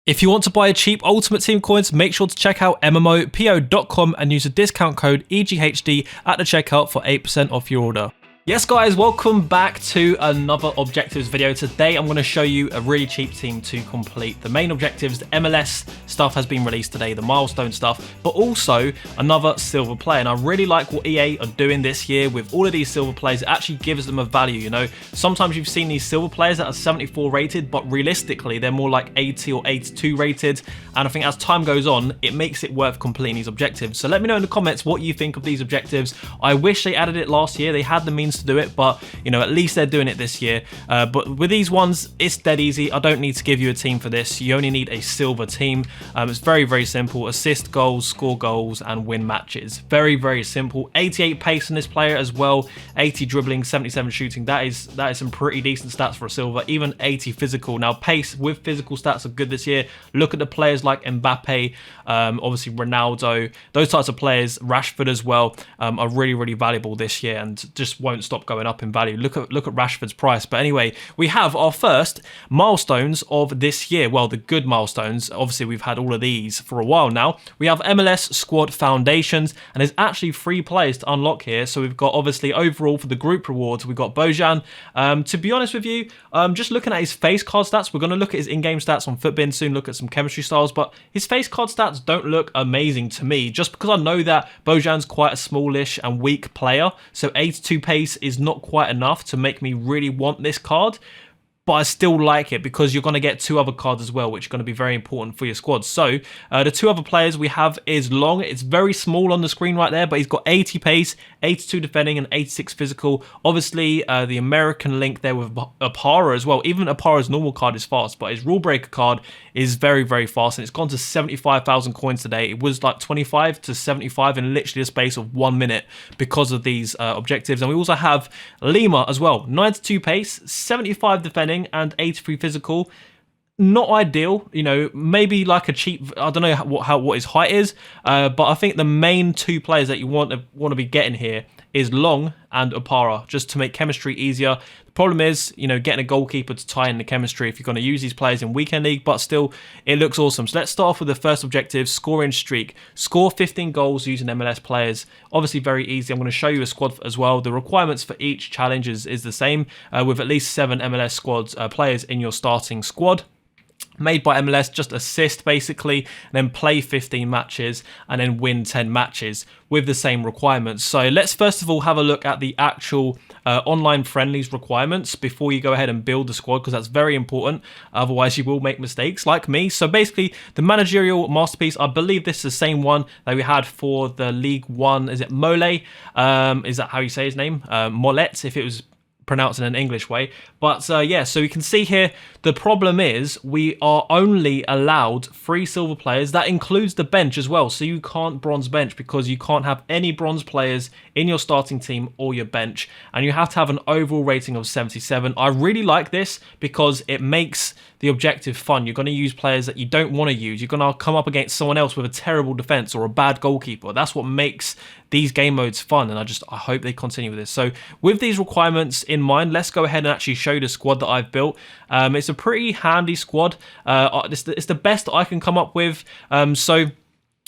If you want to buy cheap Ultimate Team coins, make sure to check out MMOPO.com and use the discount code EGHD at the checkout for 8% off your order. Yes guys, welcome back to another objectives video. Today I'm going to show you a really cheap team to complete the main objectives. The MLS stuff has been released today, the milestone stuff, but also another silver player. And I really like what EA are doing this year with all of these silver players. It actually gives them a value, you know. Sometimes you've seen these silver players that are 74 rated, but realistically they're more like 80 or 82 rated. And I think as time goes on, it makes it worth completing these objectives. So let me know in the comments what you think of these objectives. I wish they added it last year. They had the means to do it, but you know, at least they're doing it this year. But with these ones, it's dead easy. I don't need to give you a team for this. You only need a silver team. It's very simple. Assist goals, score goals, and win matches. Very simple. 88 pace in this player as well, 80 dribbling, 77 shooting. That is some pretty decent stats for a silver. Even 80 physical. Now pace with physical stats are good this year. Look at the players like Mbappe, obviously Ronaldo, those types of players, Rashford as well, are really valuable this year and just won't stop going up in value. Look at Rashford's price. But anyway, we have our first milestones of this year. Well, the good milestones. Obviously, we've had all of these for a while now. We have MLS Squad Foundations, and there's actually 3 players to unlock here. So we've got, obviously, overall for the group rewards, we've got Bojan. To be honest with you, just looking at his face card stats, we're going to look at his in-game stats on Footbin soon, look at some chemistry styles, but his face card stats don't look amazing to me, just because I know that Bojan's quite a smallish and weak player. So 82 pace is not quite enough to make me really want this card, but I still like it because you're going to get 2 other cards as well, which are going to be very important for your squad. So the 2 other players we have is Long. It's very small on the screen right there, but he's got 80 pace, 82 defending, and 86 physical. Obviously, the American link there with Apara as well. Even Apara's normal card is fast, but his rule breaker card is very fast, and it's gone to 75,000 coins today. It was like 25 to 75 in literally a space of 1 minute because of these objectives. And we also have Lima as well. 92 pace, 75 defending, and 83 physical. Not ideal, you know, maybe like a cheap, I don't know what his height is, but I think the main 2 players that you want to be getting here is Long and Apara, just to make chemistry easier. The problem is, you know, getting a goalkeeper to tie in the chemistry if you're going to use these players in Weekend League, but still, it looks awesome. So let's start off with the first objective, scoring streak. Score 15 goals using MLS players. Obviously very easy. I'm going to show you a squad as well. The requirements for each challenge is the same, with at least 7 MLS squads players in your starting squad. Made by MLS, just assist basically, and then play 15 matches and then win 10 matches with the same requirements. So let's first of all have a look at the actual online friendlies requirements before you go ahead and build the squad, because that's very important. Otherwise you will make mistakes like me. So basically the managerial masterpiece, I believe this is the same one that we had for the League One. Is it Mole? Is that how you say his name? Molet, if it was pronounced in an English way. But yeah, so you can see here, the problem is we are only allowed 3 silver players. That includes the bench as well. So you can't bronze bench because you can't have any bronze players in your starting team or your bench. And you have to have an overall rating of 77. I really like this because it makes the objective fun. You're going to use players that you don't want to use. You're going to come up against someone else with a terrible defense or a bad goalkeeper. That's what makes these game modes fun, and I hope they continue with this. So with these requirements in mind, let's go ahead and actually show you the squad that I've built. It's a pretty handy squad. It's the best I can come up with. So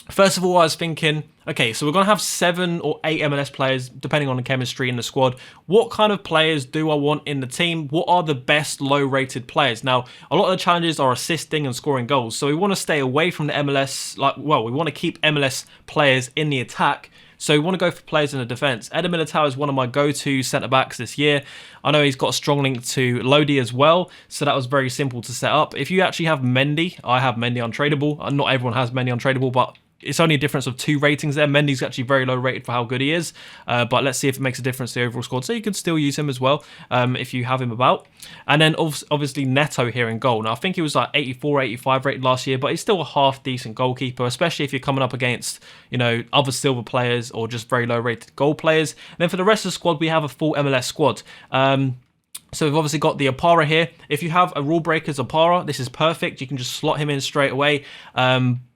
first of all, I was thinking, okay, so we're going to have 7 or 8 MLS players, depending on the chemistry in the squad. What kind of players do I want in the team? What are the best low-rated players? Now, a lot of the challenges are assisting and scoring goals, so we want to stay away from the MLS, we want to keep MLS players in the attack. So we want to go for players in the defence. Eder Militao is one of my go-to centre-backs this year. I know he's got a strong link to Lodi as well, so that was very simple to set up. If you actually have Mendy, I have Mendy untradeable. Not everyone has Mendy untradeable, but it's only a difference of 2 ratings there. Mendy's actually very low rated for how good he is, but let's see if it makes a difference to the overall squad. So you can still use him as well if you have him about. And then obviously Neto here in goal. Now I think he was like 84, 85 rated last year, but he's still a half decent goalkeeper, especially if you're coming up against, you know, other silver players or just very low rated goal players. And then for the rest of the squad, we have a full MLS squad. So we've obviously got the Apara here. If you have a rule breaker's Apara, this is perfect. You can just slot him in straight away.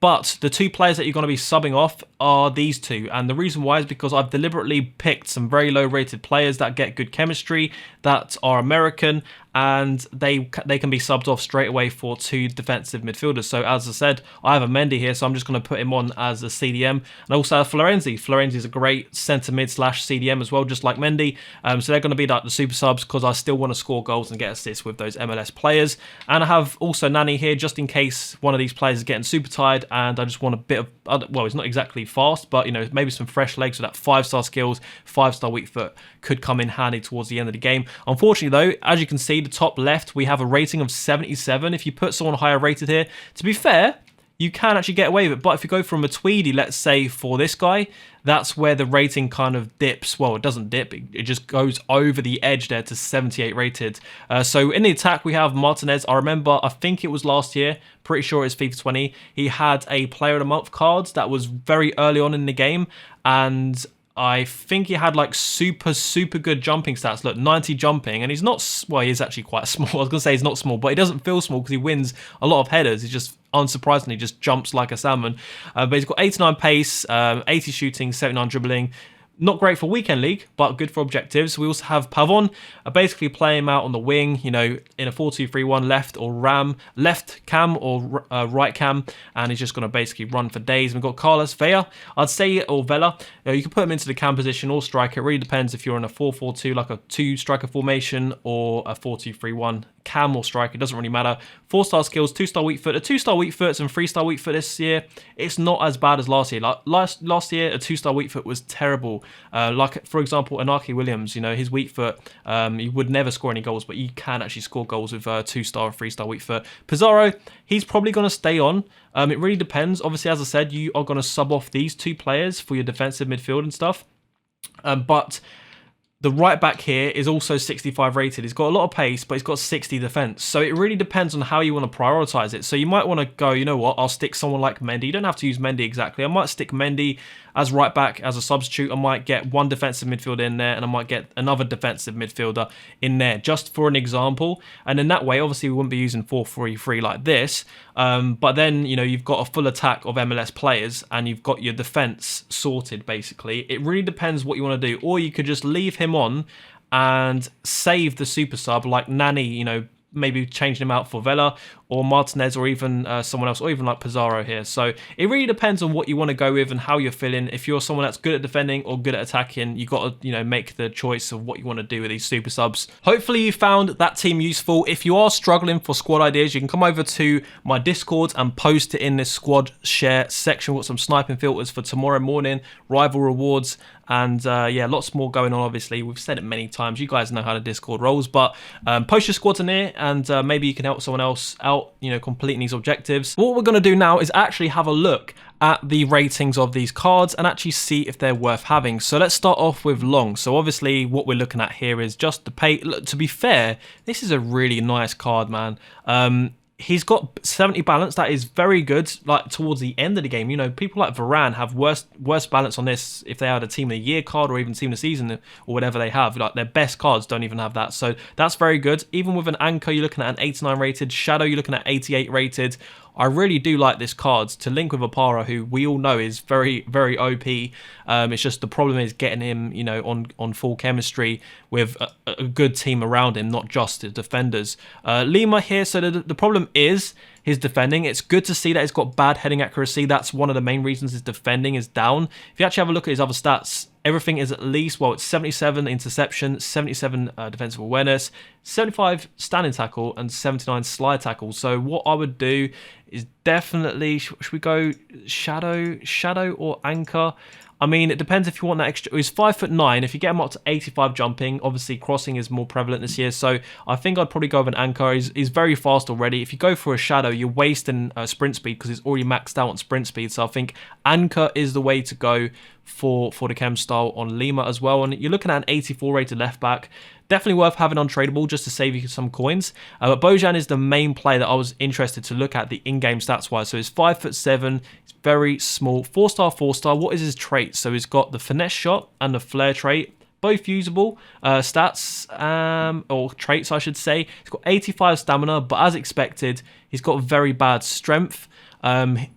But the two players that you're going to be subbing off are these two. And the reason why is because I've deliberately picked some very low rated players that get good chemistry, that are American, and they can be subbed off straight away for two defensive midfielders. So as I said, I have a Mendy here, so I'm just going to put him on as a CDM. And I also have Florenzi. Florenzi is a great centre mid / CDM as well, just like Mendy. So they're going to be like the super subs because I still want to score goals and get assists with those MLS players. And I have also Nani here just in case one of these players is getting super tired and I just want a bit of, well, it's not exactly fast, but you know, maybe some fresh legs with that 5-star skills, 5-star weak foot could come in handy towards the end of the game. Unfortunately though, as you can see, the top left, we have a rating of 77. If you put someone higher rated here, to be fair, you can actually get away with it. But if you go from a Tweedy, let's say for this guy, that's where the rating kind of dips. Well, it doesn't dip. It just goes over the edge there to 78 rated. So in the attack, we have Martinez. I remember, I think it was last year, pretty sure it's FIFA 20. He had a Player of the Month card that was very early on in the game. And I think he had like super good jumping stats. Look, 90 jumping, and he's not, well, he is actually quite small. I was going to say he's not small, but he doesn't feel small because he wins a lot of headers. He just, unsurprisingly, just jumps like a salmon. But he's got 89 pace, 80 shooting, 79 dribbling. Not great for weekend league, but good for objectives. We also have Pavon, basically playing him out on the wing, you know, in a 4-2-3-1 left cam or right cam, and he's just going to basically run for days. We've got Carlos Vela, I'd say, or Vela. You can put him into the cam position or striker. It really depends if you're in a 4-4-2, like a 2-striker formation, or a 4-2-3-1. Cam or striker, it doesn't really matter. 4-star skills, 2-star weak foot. A 2-star weak foot and 3-star weak foot this year, it's not as bad as last year. Like last year, a 2-star weak foot was terrible. Like for example, Anarchy Williams, you know, his weak foot, he would never score any goals, but you can actually score goals with 2-star and 3-star weak foot. Pizarro, he's probably going to stay on. It really depends. Obviously, as I said, you are going to sub off these two players for your defensive midfield and stuff. But the right back here is also 65 rated. He's got a lot of pace, but he's got 60 defense. So it really depends on how you want to prioritize it. So you might want to go, you know what, I'll stick someone like Mendy. You don't have to use Mendy exactly. I might stick Mendy as right back as a substitute. I might get one defensive midfielder in there and I might get another defensive midfielder in there, just for an example. And in that way, obviously, we wouldn't be using 4-3-3 like this. But then, you know, you've got a full attack of MLS players and you've got your defense sorted, basically. It really depends what you want to do. Or you could just leave him on and save the super sub like Nani, you know, maybe changing him out for Vela or Martinez or even someone else, or even like Pizarro here. So it really depends on what you want to go with and how you're feeling. If you're someone that's good at defending or good at attacking, you got to, you know, make the choice of what you want to do with these super subs. Hopefully you found that team useful. If you are struggling for squad ideas, you can come over to my Discord and post it in this squad share section with some sniping filters for tomorrow morning, rival rewards, and yeah, lots more going on. Obviously, we've said it many times. You guys know how the Discord rolls, but post your squads in here, and maybe you can help someone else out, you know, completing these objectives. What we're going to do now is actually have a look at the ratings of these cards and actually see if they're worth having. So let's start off with Long. So obviously what we're looking at here is just the pay. Look, to be fair, this is a really nice card, man. He's got 70 balance. That is very good. Like towards the end of the game, you know, people like Varane have worse balance on this if they had a team of the year card or even team of the season or whatever they have. Like their best cards don't even have that. So that's very good. Even with an Anchor, you're looking at an 89 rated. Shadow, you're looking at 88 rated. I really do like this card to link with Apara, who we all know is very OP. It's just the problem is getting him, you know, on full chemistry with a good team around him, not just the defenders. Lima here, so the problem is his defending. It's good to see that he's got bad heading accuracy. That's one of the main reasons his defending is down. If you actually have a look at his other stats, everything is at least, well, it's 77 interception, 77 defensive awareness, 75 standing tackle, and 79 slide tackle. So what I would do is definitely, should we go shadow or Anchor? I mean, it depends if you want that extra. He's 5'9". If you get him up to 85 jumping, obviously crossing is more prevalent this year. So I think I'd probably go with an Anchor. He's very fast already. If you go for a Shadow, you're wasting sprint speed because it's already maxed out on sprint speed. So I think Anchor is the way to go for the chem style on Lima as well. And you're looking at an 84 rated left back. Definitely worth having untradeable just to save you some coins. But Bojan is the main player that I was interested to look at the in-game stats wise. So he's 5'7". He's very small. 4-star, 4-star. What is his trait? So he's got the finesse shot and the flair trait. Both usable stats, or traits, I should say. He's got 85 stamina, but as expected, he's got very bad strength.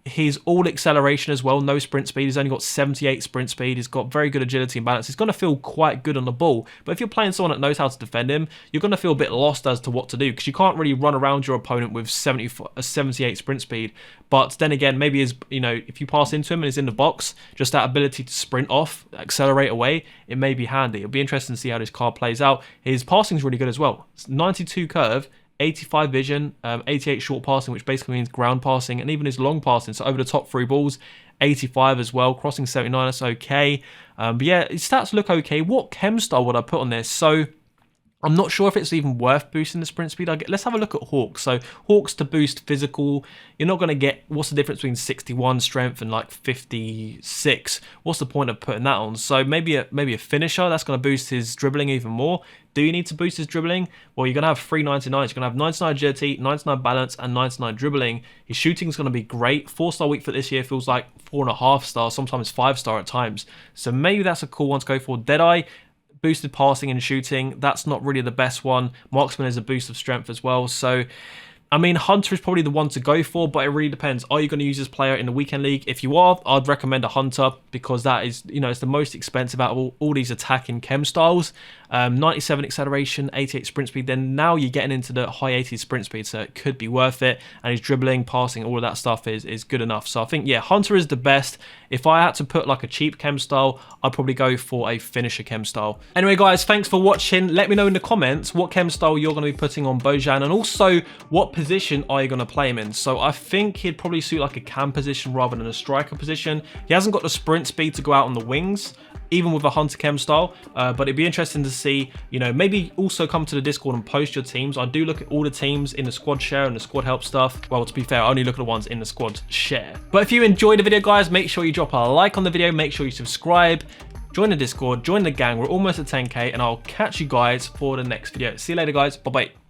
He's all acceleration as well, no sprint speed. He's only got 78 sprint speed. He's got very good agility and balance. He's going to feel quite good on the ball. But if you're playing someone that knows how to defend him, you're going to feel a bit lost as to what to do, because you can't really run around your opponent with 78 sprint speed. But then again, maybe if you pass into him and he's in the box, just that ability to sprint off, accelerate away, it may be handy. It'll be interesting to see how this card plays out. His passing's really good as well. It's 92 curve, 85 vision, 88 short passing, which basically means ground passing, and even his long passing, so over the top through balls, 85 as well. Crossing 79, that's okay. But yeah, his stats look okay. What chem style would I put on this? So I'm not sure if it's even worth boosting the sprint speed. Let's have a look at Hawks. So Hawks to boost physical, you're not going to get, what's the difference between 61 strength and like 56? What's the point of putting that on? So maybe a finisher, that's going to boost his dribbling even more. Do you need to boost his dribbling? Well, you're going to have 3 99s. You're going to have 99 agility, 99 balance, and 99 dribbling. His shooting is going to be great. 4-star weak foot this year feels like 4.5 stars, sometimes 5-star at times. So maybe that's a cool one to go for. Deadeye, boosted passing and shooting, that's not really the best one. Marksman is a boost of strength as well. So, I mean, Hunter is probably the one to go for, but it really depends. Are you going to use this player in the weekend league? If you are, I'd recommend a Hunter, because that is, it's the most expensive out of all these attacking chem styles. 97 acceleration, 88 sprint speed, then now you're getting into the high 80s sprint speed, so it could be worth it. And his dribbling, passing, all of that stuff is good enough. So I think, yeah, Hunter is the best. If I had to put like a cheap chem style, I'd probably go for a finisher chem style. Anyway, guys, thanks for watching. Let me know in the comments what chem style you're going to be putting on Bojan, and also what position are you going to play him in. So I think he'd probably suit like a cam position rather than a striker position. He hasn't got the sprint speed to go out on the wings, even with a Hunter chem style, but it'd be interesting to see, maybe also come to the Discord and post your teams. I do look at all the teams in the squad share and the squad help stuff. Well, to be fair, I only look at the ones in the squad share. But if you enjoyed the video, guys, make sure you drop a like on the video, make sure you subscribe, join the Discord, join the gang. We're almost at 10k, and I'll catch you guys for the next video. See you later, guys. Bye-bye.